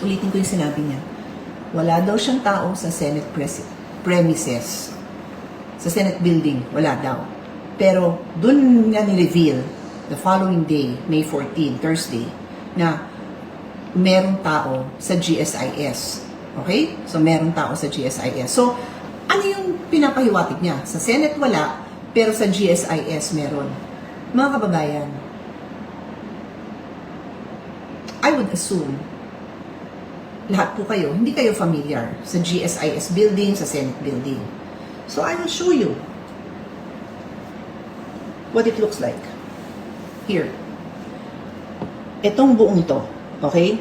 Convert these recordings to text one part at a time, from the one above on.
Ulitin ko yung sinabi niya. Wala daw siyang tao sa Senate premises. Sa Senate building, wala daw. Pero dun niya ni-reveal the following day, May 14, Thursday, na merong tao sa GSIS. Okay? So, merong tao sa GSIS. So, ano yung pinapahiwatig niya? Sa Senate wala, pero sa GSIS meron. Mga kababayan, I would assume, lahat po kayo, hindi kayo familiar sa GSIS building, sa Senate building. So, I will show you what it looks like. Here. Itong buong to, okay?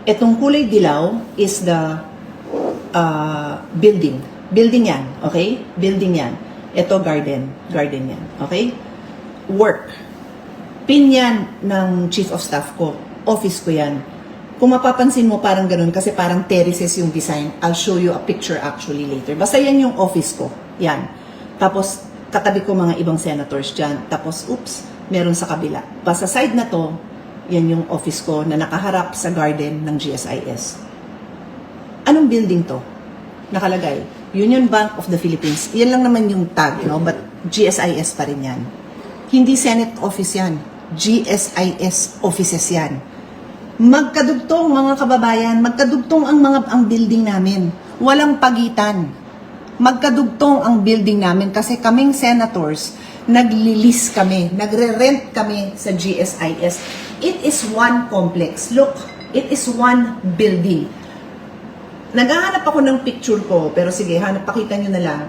Itong kulay dilaw is the building. Building yan, okay? Building yan. Ito garden. Garden yan, okay? Work. Pin yan ng Chief of Staff ko. Office ko yan. Kung mapapansin mo, parang ganun, kasi parang terraces yung design. I'll show you a picture actually later. Basta yan yung office ko. Yan. Tapos, katabi ko mga ibang senators dyan. Tapos, oops, meron sa kabila. Basta side na to, yan yung office ko na nakaharap sa garden ng GSIS. Anong building to? Nakalagay, Union Bank of the Philippines. Yan lang naman yung tag, no? But GSIS pa rin yan. Hindi Senate office yan. GSIS offices yan. Magkadugtong, mga kababayan, magkadugtong ang building namin. Walang pagitan. Magkadugtong ang building namin kasi kaming senators, nagli-lease kami, nagre-rent kami sa GSIS. It is one complex. Look, it is one building. Naghahanap ako ng picture ko, pero sige, pakita nyo na lang.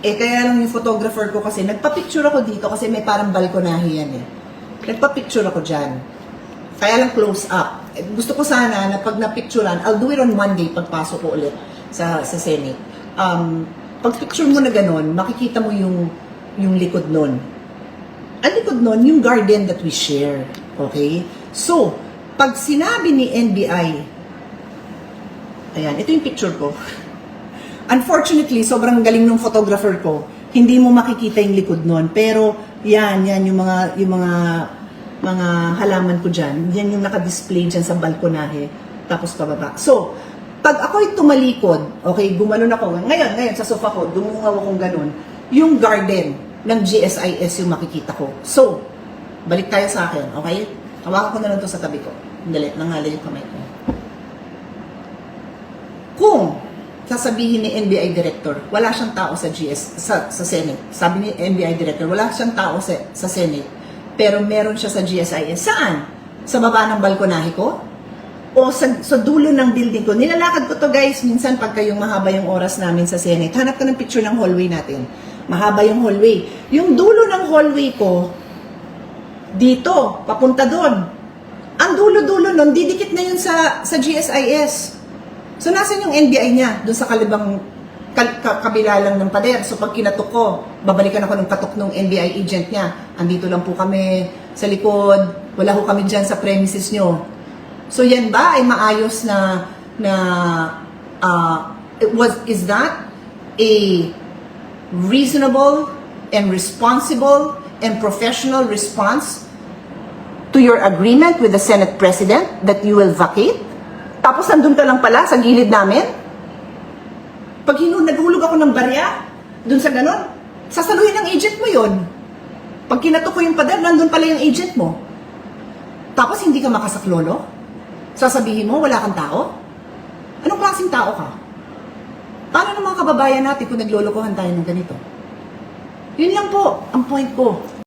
Kaya lang yung photographer ko kasi, nagpa-picture ako dito kasi may parang balkonahe yan eh. Nagpa-picture ako dyan. Kaya lang close up. Gusto ko sana na pag na-picturean, I'll do it on Monday pagpasok ko ulit sa Senate. Pag picture mo na ganun, makikita mo yung likod nun. Ang likod nun, yung garden that we share. Okay? So, pag sinabi ni NBI, ayan, ito yung picture ko. Unfortunately, sobrang galing ng photographer ko. Hindi mo makikita yung likod nun. Pero, yan, yung mga halaman ko dyan. Yan yung naka-display dyan sa balkonahe. Tapos pababa. So, pag ako'y tumalikod, okay, gumanon ako. Ngayon, sa sofa ko, dumungaw akong ganun. Yung garden ng GSIS yung makikita ko. So, balik tayo sa akin, okay? Hawakan ko na lang to sa tabi ko. Dali, nangalay yung kamay ko. Kung sasabihin ni NBI Director, wala siyang tao sa Senate. Sabi ni NBI Director, wala siyang tao sa Senate, pero meron siya sa GSIS. Saan? Sa baba ng balkonahe ko? O sa dulo ng building ko? Nilalakad ko to guys, minsan pagka yung mahaba yung oras namin sa Senate. Hanap ka ng picture ng hallway natin. Mahaba yung hallway. Yung dulo ng hallway ko, dito, papunta doon. Ang dulo-dulo nun, didikit na yun sa GSIS. So, nasan yung NBI niya? Doon sa kabila lang ng pader. So, pag kinatok ko, babalikan ako ng katok ng NBI agent niya. Andito lang po kami sa likod. Wala ho kami dyan sa premises nyo. So, yan ba ay maayos is that a reasonable and responsible and professional response to your agreement with the Senate President that you will vacate? Tapos nandun ka lang pala sa gilid namin? Pag naghulog ako ng barya, dun sa ganon, sasaluhin ng agent mo yon. Pag kinatok ko yung pader, nandun pala yung agent mo. Tapos hindi ka makasaklolo? Sasabihin mo, wala kang tao? Anong klaseng tao ka? Paano ng mga kababayan natin kung naglolokohan tayo ng ganito? Yun lang po ang point ko.